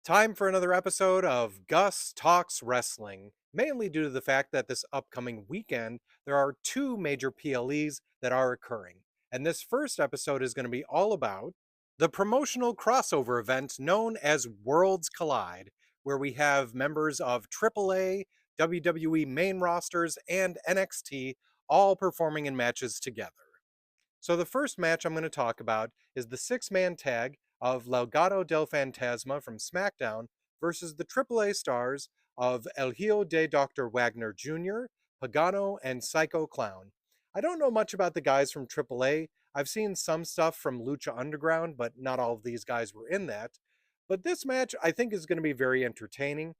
Time for another episode of Gus Talks Wrestling, mainly due to the fact that this upcoming weekend there are two major PLEs that are occurring. And this first episode is going to be all about the promotional crossover event known as Worlds Collide, where we have members of AAA, WWE main rosters, and NXT all performing in matches together. So the first match I'm going to talk about is the six-man tag of Legado del Fantasma from SmackDown versus the AAA stars of El Hijo de Dr. Wagner Jr., Pagano, and Psycho Clown. I don't know much about the guys from AAA. I've seen some stuff from Lucha Underground, but not all of these guys were in that. But this match I think is going to be very entertaining.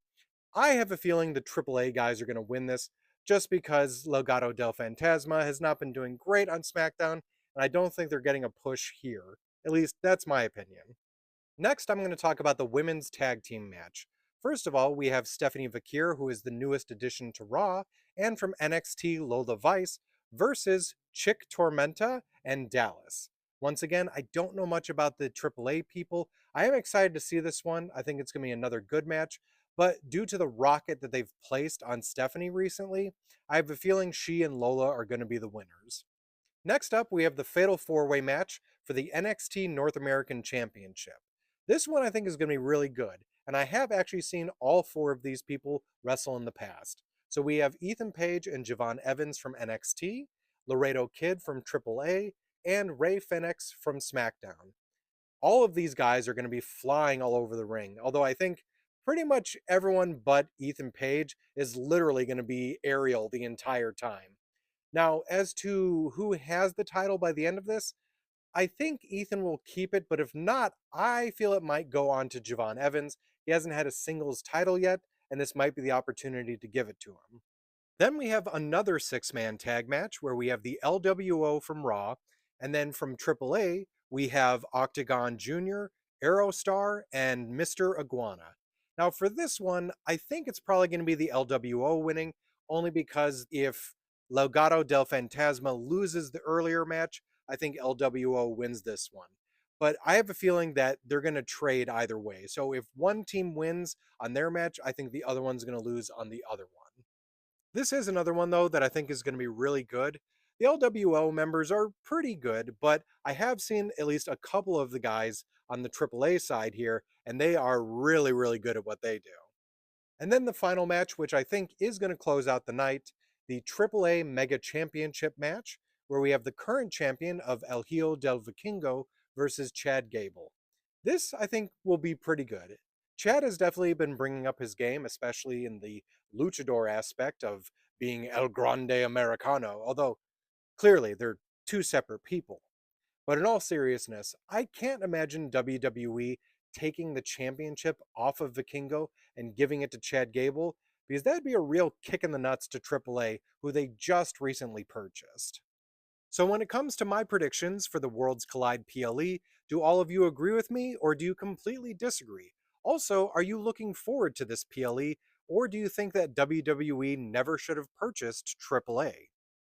I have a feeling the AAA guys are going to win this just because Legado del Fantasma has not been doing great on SmackDown, and I don't think they're getting a push here. At least, that's my opinion. Next, I'm going to talk about the women's tag team match. First of all, we have Stephanie Vakir, who is the newest addition to Raw, and from NXT Lola Vice, versus Chick Tormenta and Dallas. Once again, I don't know much about the AAA people. I am excited to see this one. I think it's going to be another good match. But due to the rocket that they've placed on Stephanie recently, I have a feeling she and Lola are going to be the winners. Next up, we have the Fatal 4-Way match for the NXT North American Championship. This one I think is going to be really good, and I have actually seen all four of these people wrestle in the past. So we have Ethan Page and Javon Evans from NXT, Laredo Kid from AAA, and Ray Phoenix from SmackDown. All of these guys are going to be flying all over the ring, although I think pretty much everyone but Ethan Page is literally going to be aerial the entire time. Now, as to who has the title by the end of this, I think Ethan will keep it, but if not, I feel it might go on to Javon Evans. He hasn't had a singles title yet, and this might be the opportunity to give it to him. Then we have another six-man tag match where we have the LWO from Raw, and then from AAA, we have Octagon Jr., Aerostar, and Mr. Iguana. Now, for this one, I think it's probably going to be the LWO winning, only because if Legado del Fantasma loses the earlier match, I think LWO wins this one. But I have a feeling that they're going to trade either way. So if one team wins on their match, I think the other one's going to lose on the other one. This is another one, though, that I think is going to be really good. The LWO members are pretty good, but I have seen at least a couple of the guys on the AAA side here, and they are really, really good at what they do. And then the final match, which I think is going to close out the night, the AAA Mega Championship match, where we have the current champion of El Hijo del Vikingo versus Chad Gable. This, I think, will be pretty good. Chad has definitely been bringing up his game, especially in the luchador aspect of being El Grande Americano, although clearly they're two separate people. But in all seriousness, I can't imagine WWE taking the championship off of Vikingo and giving it to Chad Gable, because that'd be a real kick in the nuts to AAA, who they just recently purchased. So when it comes to my predictions for the Worlds Collide PLE, do all of you agree with me or do you completely disagree? Also, are you looking forward to this PLE or do you think that WWE never should have purchased AAA?